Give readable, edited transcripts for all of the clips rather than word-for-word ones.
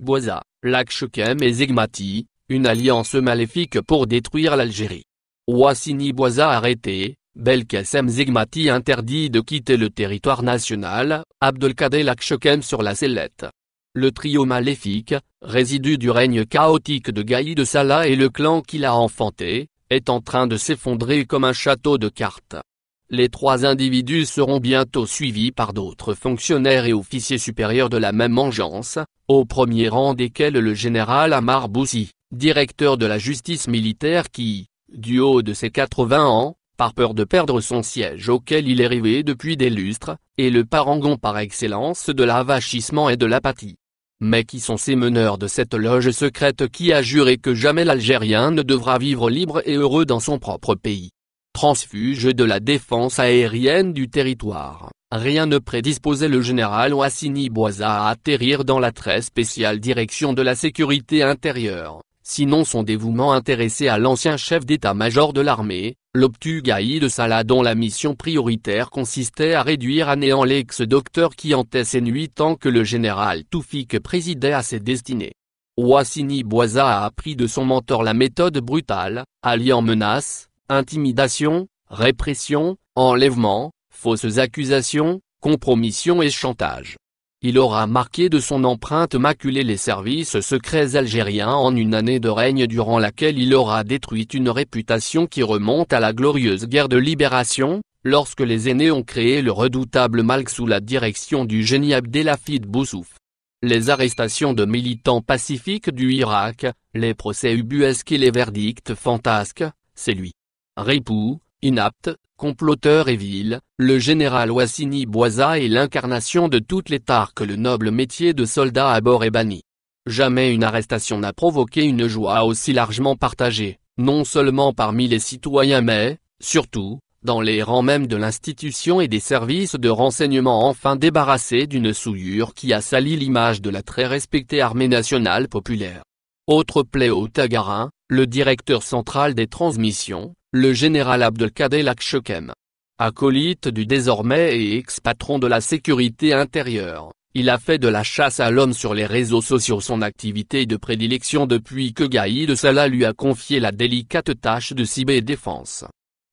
Bouazza, Lachkem et Zegmati, une alliance maléfique pour détruire l'Algérie. Ouassini Bouazza arrêté, Belkacem Zegmati interdit de quitter le territoire national, Abdelkader Lachkem sur la sellette. Le trio maléfique, résidu du règne chaotique de Gaïd Salah et le clan qui l'a enfanté, est en train de s'effondrer comme un château de cartes. Les trois individus seront bientôt suivis par d'autres fonctionnaires et officiers supérieurs de la même engeance, au premier rang desquels le général Ammar Boussi, directeur de la justice militaire qui, du haut de ses 80 ans, par peur de perdre son siège auquel il est rivé depuis des lustres, est le parangon par excellence de l'avachissement et de l'apathie. Mais qui sont ces meneurs de cette loge secrète qui a juré que jamais l'Algérien ne devra vivre libre et heureux dans son propre pays? Transfuge de la défense aérienne du territoire, rien ne prédisposait le général Ouassini Bouazza à atterrir dans la très spéciale direction de la sécurité intérieure, sinon son dévouement intéressé à l'ancien chef d'état-major de l'armée, l'obtus Gaïd Salah dont la mission prioritaire consistait à réduire à néant l'ex-docteur qui hantait ses nuits tant que le général Toufik présidait à ses destinées. Ouassini Bouazza a appris de son mentor la méthode brutale, alliant menaces, intimidation, répression, enlèvement, fausses accusations, compromission et chantage. Il aura marqué de son empreinte maculée les services secrets algériens en une année de règne durant laquelle il aura détruit une réputation qui remonte à la glorieuse guerre de libération, lorsque les aînés ont créé le redoutable Malk sous la direction du génie Abdelhafid Boussouf. Les arrestations de militants pacifiques du Irak, les procès ubuesques et les verdicts fantasques, c'est lui. Ripou, inapte, comploteur et vil, le général Ouassini Bouazza est l'incarnation de toutes les tares que le noble métier de soldat à bord est banni. Jamais une arrestation n'a provoqué une joie aussi largement partagée, non seulement parmi les citoyens mais, surtout, dans les rangs même de l'institution et des services de renseignement enfin débarrassés d'une souillure qui a sali l'image de la très respectée armée nationale populaire. Autre fléau tagarin, le directeur central des transmissions, le général Abdelkader Lachkem. Acolyte du désormais et ex-patron de la sécurité intérieure, il a fait de la chasse à l'homme sur les réseaux sociaux son activité de prédilection depuis que Gaïd Salah lui a confié la délicate tâche de cyberdéfense.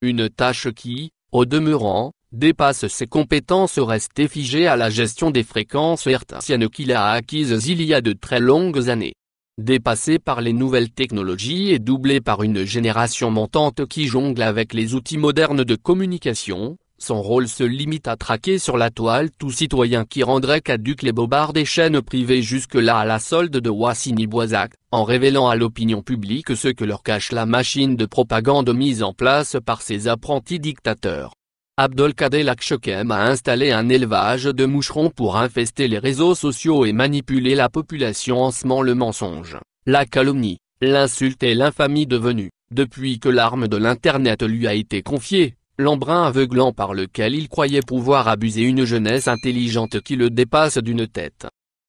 Une tâche qui, au demeurant, dépasse ses compétences restées figées à la gestion des fréquences hertziennes qu'il a acquises il y a de très longues années. Dépassé par les nouvelles technologies et doublé par une génération montante qui jongle avec les outils modernes de communication, son rôle se limite à traquer sur la toile tout citoyen qui rendrait caduques les bobards des chaînes privées jusque-là à la solde de Ouassini Bouazza, en révélant à l'opinion publique ce que leur cache la machine de propagande mise en place par ces apprentis dictateurs. Abdelkader Lachkem a installé un élevage de moucherons pour infester les réseaux sociaux et manipuler la population en semant le mensonge, la calomnie, l'insulte et l'infamie devenue, depuis que l'arme de l'Internet lui a été confiée, l'embrun aveuglant par lequel il croyait pouvoir abuser une jeunesse intelligente qui le dépasse d'une tête.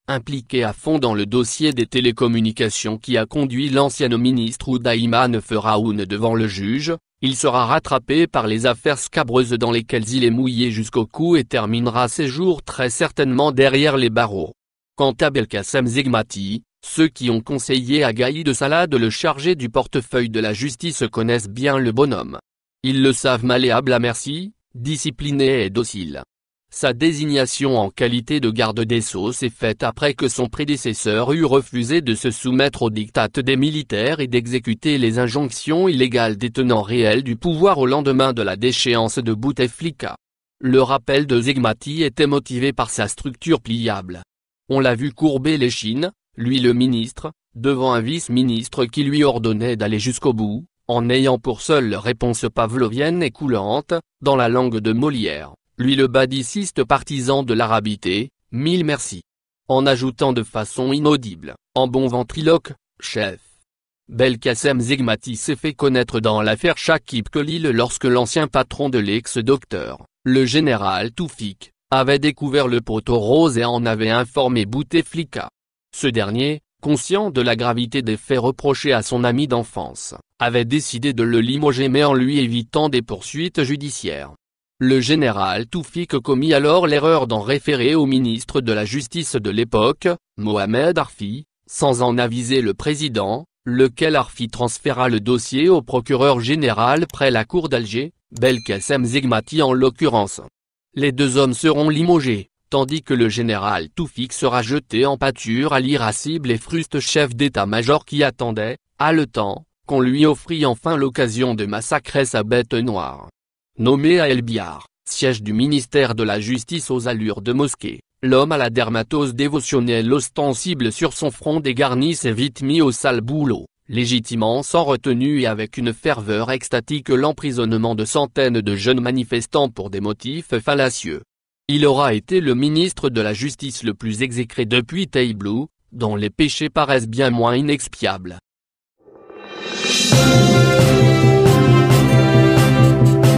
Impliqué à fond dans le dossier des télécommunications qui a conduit l'ancienne ministre Oudaïmane Feraoun devant le juge, il sera rattrapé par les affaires scabreuses dans lesquelles il est mouillé jusqu'au cou et terminera ses jours très certainement derrière les barreaux. Quant à Belkacem Zegmati, ceux qui ont conseillé à Gaïd Salah de le charger du portefeuille de la justice connaissent bien le bonhomme. Ils le savent malléable à merci, discipliné et docile. Sa désignation en qualité de garde des Sceaux s'est faite après que son prédécesseur eut refusé de se soumettre aux diktats des militaires et d'exécuter les injonctions illégales des tenants réels du pouvoir au lendemain de la déchéance de Bouteflika. Le rappel de Zegmati était motivé par sa structure pliable. On l'a vu courber l'échine, lui le ministre, devant un vice-ministre qui lui ordonnait d'aller jusqu'au bout, en ayant pour seule réponse pavlovienne et coulante, dans la langue de Molière. Lui le badiciste partisan de l'arabité, mille merci. En ajoutant de façon inaudible, en bon ventriloque, chef. Belkacem Zegmati s'est fait connaître dans l'affaire Chakib Khalil lorsque l'ancien patron de l'ex-docteur, le général Toufik, avait découvert le poteau rose et en avait informé Bouteflika. Ce dernier, conscient de la gravité des faits reprochés à son ami d'enfance, avait décidé de le limoger mais en lui évitant des poursuites judiciaires. Le général Toufik commit alors l'erreur d'en référer au ministre de la Justice de l'époque, Mohamed Arfi, sans en aviser le président, lequel transféra le dossier au procureur général près la cour d'Alger, Belkacem Zegmati en l'occurrence. Les deux hommes seront limogés, tandis que le général Toufik sera jeté en pâture à l'irascible et fruste chef d'état-major qui attendait, haletant, qu'on lui offrit enfin l'occasion de massacrer sa bête noire. Nommé à El Biar, siège du ministère de la Justice aux allures de mosquée, l'homme à la dermatose dévotionnelle ostensible sur son front dégarni s'est vite mis au sale boulot, légitimant sans retenue et avec une ferveur extatique l'emprisonnement de centaines de jeunes manifestants pour des motifs fallacieux. Il aura été le ministre de la Justice le plus exécré depuis Taiblou, dont les péchés paraissent bien moins inexpiables.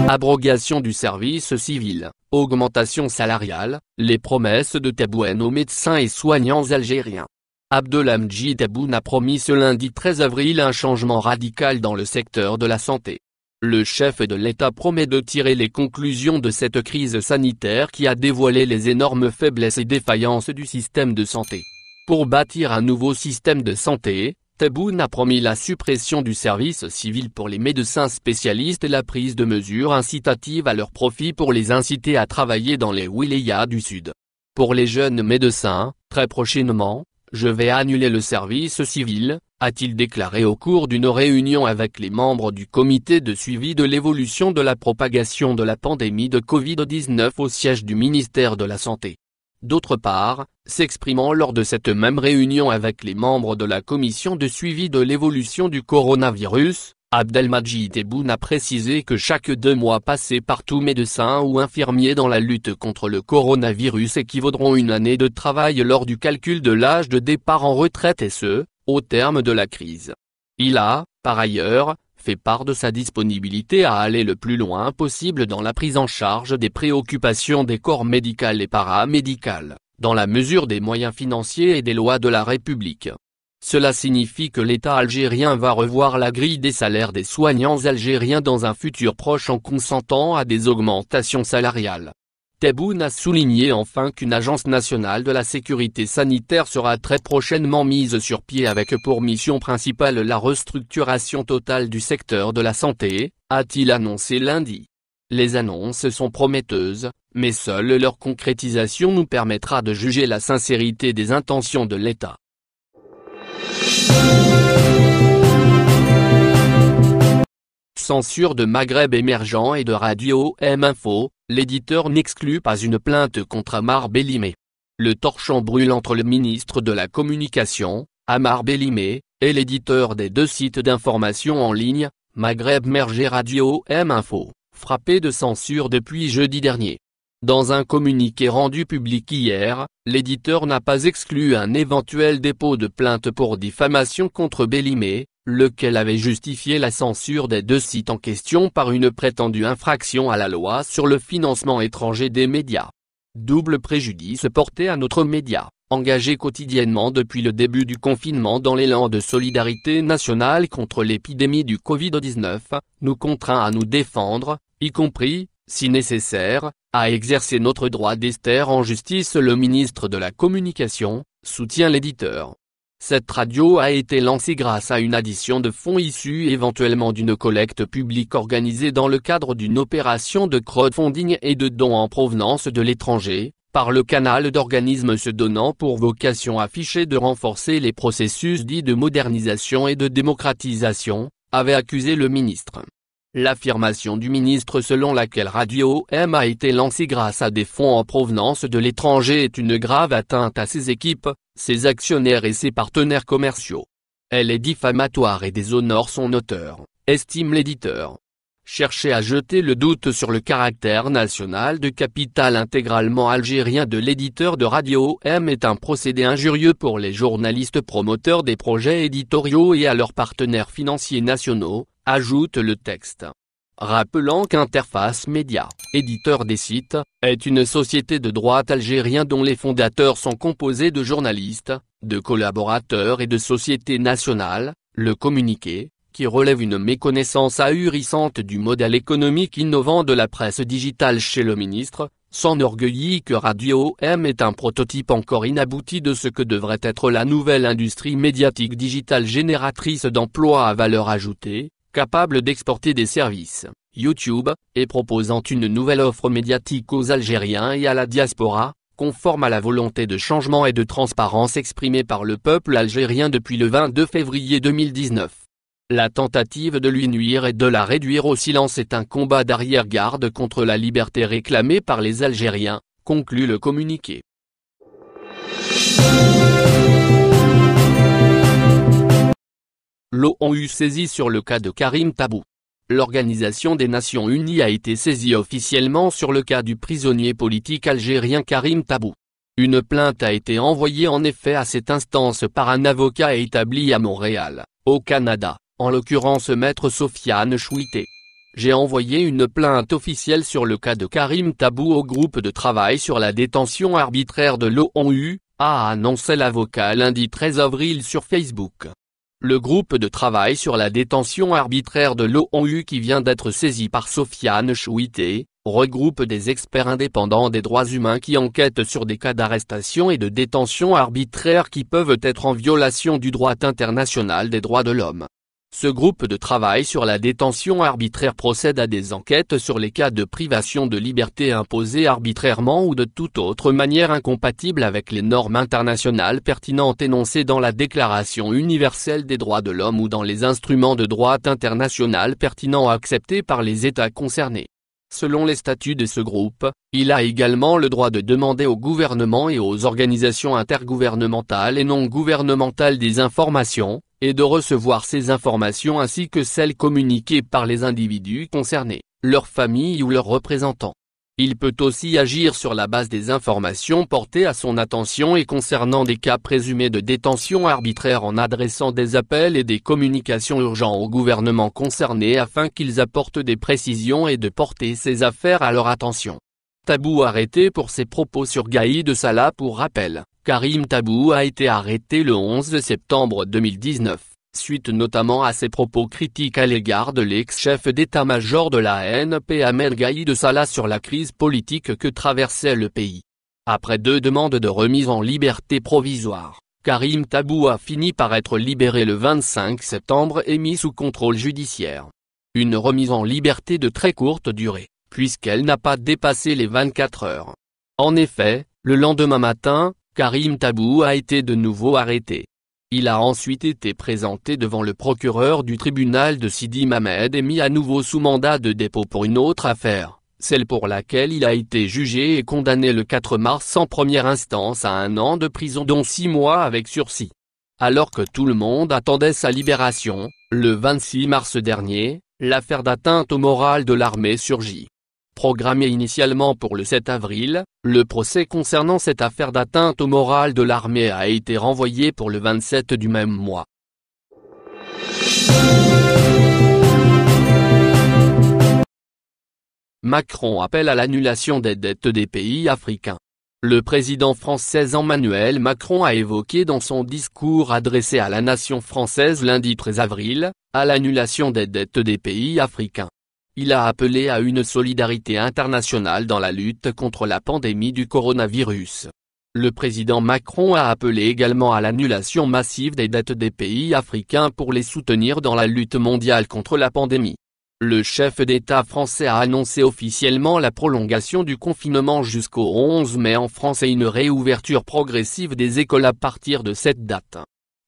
Abrogation du service civil, augmentation salariale, les promesses de Tebboune aux médecins et soignants algériens. Abdelhamid Tebboune a promis ce lundi 13 avril un changement radical dans le secteur de la santé. Le chef de l'État promet de tirer les conclusions de cette crise sanitaire qui a dévoilé les énormes faiblesses et défaillances du système de santé. Pour bâtir un nouveau système de santé, Tebboune a promis la suppression du service civil pour les médecins spécialistes et la prise de mesures incitatives à leur profit pour les inciter à travailler dans les wilayas du Sud. Pour les jeunes médecins, très prochainement, je vais annuler le service civil, a-t-il déclaré au cours d'une réunion avec les membres du comité de suivi de l'évolution de la propagation de la pandémie de Covid-19 au siège du ministère de la Santé. D'autre part, s'exprimant lors de cette même réunion avec les membres de la commission de suivi de l'évolution du coronavirus, Abdelhamid Tebboune a précisé que chaque 2 mois passés par tout médecin ou infirmier dans la lutte contre le coronavirus équivaudront une année de travail lors du calcul de l'âge de départ en retraite et ce, au terme de la crise. Il a, par ailleurs, fait part de sa disponibilité à aller le plus loin possible dans la prise en charge des préoccupations des corps médical et paramédical, dans la mesure des moyens financiers et des lois de la République. Cela signifie que l'État algérien va revoir la grille des salaires des soignants algériens dans un futur proche en consentant à des augmentations salariales. Tebboune a souligné enfin qu'une agence nationale de la sécurité sanitaire sera très prochainement mise sur pied avec pour mission principale la restructuration totale du secteur de la santé, a-t-il annoncé lundi. Les annonces sont prometteuses, mais seule leur concrétisation nous permettra de juger la sincérité des intentions de l'État. Censure de Maghreb Émergent et de Radio M-Info, l'éditeur n'exclut pas une plainte contre Ammar Bellimé. Le torchon brûle entre le ministre de la Communication, Ammar Bellimé, et l'éditeur des 2 sites d'information en ligne, Maghreb Émergent et Radio M-Info, frappé de censure depuis jeudi dernier. Dans un communiqué rendu public hier, l'éditeur n'a pas exclu un éventuel dépôt de plainte pour diffamation contre Bellimé, lequel avait justifié la censure des 2 sites en question par une prétendue infraction à la loi sur le financement étranger des médias. Double préjudice porté à notre média, engagé quotidiennement depuis le début du confinement dans l'élan de solidarité nationale contre l'épidémie du Covid-19, nous contraint à nous défendre, y compris, si nécessaire, à exercer notre droit d'ester en justice. Le ministre de la Communication, soutient l'éditeur. Cette radio a été lancée grâce à une addition de fonds issus éventuellement d'une collecte publique organisée dans le cadre d'une opération de crowdfunding et de dons en provenance de l'étranger, par le canal d'organismes se donnant pour vocation affichée de renforcer les processus dits de modernisation et de démocratisation, avait accusé le ministre. L'affirmation du ministre selon laquelle Radio M a été lancée grâce à des fonds en provenance de l'étranger est une grave atteinte à ses équipes, ses actionnaires et ses partenaires commerciaux. Elle est diffamatoire et déshonore son auteur, estime l'éditeur. Chercher à jeter le doute sur le caractère national de capital intégralement algérien de l'éditeur de Radio M est un procédé injurieux pour les journalistes promoteurs des projets éditoriaux et à leurs partenaires financiers nationaux, ajoute le texte. Rappelant qu'Interface Média, éditeur des sites, est une société de droit algérien dont les fondateurs sont composés de journalistes, de collaborateurs et de sociétés nationales, le communiqué, qui relève une méconnaissance ahurissante du modèle économique innovant de la presse digitale chez le ministre, s'enorgueillit que Radio M est un prototype encore inabouti de ce que devrait être la nouvelle industrie médiatique digitale génératrice d'emplois à valeur ajoutée, capable d'exporter des services, YouTube, et proposant une nouvelle offre médiatique aux Algériens et à la diaspora, conforme à la volonté de changement et de transparence exprimée par le peuple algérien depuis le 22 février 2019. La tentative de lui nuire et de la réduire au silence est un combat d'arrière-garde contre la liberté réclamée par les Algériens, conclut le communiqué. L'ONU saisie sur le cas de Karim Tabou. L'Organisation des Nations Unies a été saisie officiellement sur le cas du prisonnier politique algérien Karim Tabou. Une plainte a été envoyée en effet à cette instance par un avocat établi à Montréal, au Canada, en l'occurrence Maître Sofiane Chouité. J'ai envoyé une plainte officielle sur le cas de Karim Tabou au groupe de travail sur la détention arbitraire de l'ONU, a annoncé l'avocat lundi 13 avril sur Facebook. Le groupe de travail sur la détention arbitraire de l'ONU qui vient d'être saisi par Sofiane Chouité, regroupe des experts indépendants des droits humains qui enquêtent sur des cas d'arrestation et de détention arbitraire qui peuvent être en violation du droit international des droits de l'homme. Ce groupe de travail sur la détention arbitraire procède à des enquêtes sur les cas de privation de liberté imposés arbitrairement ou de toute autre manière incompatible avec les normes internationales pertinentes énoncées dans la Déclaration universelle des droits de l'homme ou dans les instruments de droit international pertinents acceptés par les États concernés. Selon les statuts de ce groupe, il a également le droit de demander au gouvernement et aux organisations intergouvernementales et non gouvernementales des informations, et de recevoir ces informations ainsi que celles communiquées par les individus concernés, leurs familles ou leurs représentants. Il peut aussi agir sur la base des informations portées à son attention et concernant des cas présumés de détention arbitraire en adressant des appels et des communications urgents aux gouvernements concernés afin qu'ils apportent des précisions et de porter ces affaires à leur attention. Tabou arrêté pour ses propos sur Gaïd Salah. Pour rappel, Karim Tabou a été arrêté le 11 septembre 2019, suite notamment à ses propos critiques à l'égard de l'ex-chef d'état-major de la ANP Ahmed Gaïd Salah sur la crise politique que traversait le pays. Après 2 demandes de remise en liberté provisoire, Karim Tabou a fini par être libéré le 25 septembre et mis sous contrôle judiciaire. Une remise en liberté de très courte durée, puisqu'elle n'a pas dépassé les 24 heures. En effet, le lendemain matin, Karim Tabou a été de nouveau arrêté. Il a ensuite été présenté devant le procureur du tribunal de Sidi Mamed et mis à nouveau sous mandat de dépôt pour une autre affaire, celle pour laquelle il a été jugé et condamné le 4 mars en première instance à 1 an de prison dont 6 mois avec sursis. Alors que tout le monde attendait sa libération, le 26 mars dernier, l'affaire d'atteinte au moral de l'armée surgit. Programmé initialement pour le 7 avril, le procès concernant cette affaire d'atteinte au moral de l'armée a été renvoyé pour le 27 du même mois. Macron appelle à l'annulation des dettes des pays africains. Le président français Emmanuel Macron a évoqué dans son discours adressé à la nation française lundi 13 avril, à l'annulation des dettes des pays africains. Il a appelé à une solidarité internationale dans la lutte contre la pandémie du coronavirus. Le président Macron a appelé également à l'annulation massive des dettes des pays africains pour les soutenir dans la lutte mondiale contre la pandémie. Le chef d'État français a annoncé officiellement la prolongation du confinement jusqu'au 11 mai en France et une réouverture progressive des écoles à partir de cette date.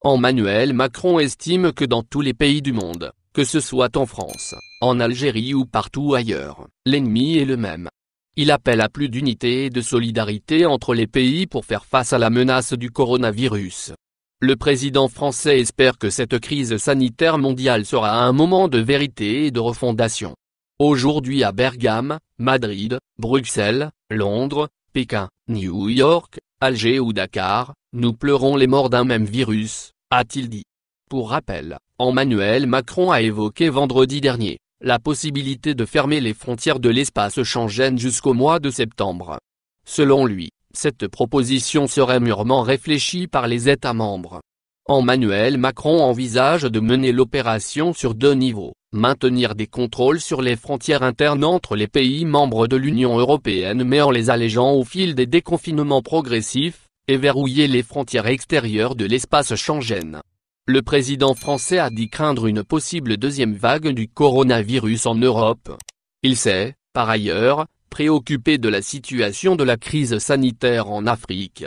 Emmanuel Macron estime que dans tous les pays du monde, que ce soit en France, en Algérie ou partout ailleurs, l'ennemi est le même. Il appelle à plus d'unité et de solidarité entre les pays pour faire face à la menace du coronavirus. Le président français espère que cette crise sanitaire mondiale sera un moment de vérité et de refondation. Aujourd'hui à Bergame, Madrid, Bruxelles, Londres, Pékin, New York, Alger ou Dakar, nous pleurons les morts d'un même virus, a-t-il dit. Pour rappel, Emmanuel Macron a évoqué vendredi dernier la possibilité de fermer les frontières de l'espace Schengen jusqu'au mois de septembre. Selon lui, cette proposition serait mûrement réfléchie par les États membres. Emmanuel Macron envisage de mener l'opération sur 2 niveaux, maintenir des contrôles sur les frontières internes entre les pays membres de l'Union européenne mais en les allégeant au fil des déconfinements progressifs, et verrouiller les frontières extérieures de l'espace Schengen. Le président français a dit craindre une possible deuxième vague du coronavirus en Europe. Il s'est, par ailleurs, préoccupé de la situation de la crise sanitaire en Afrique.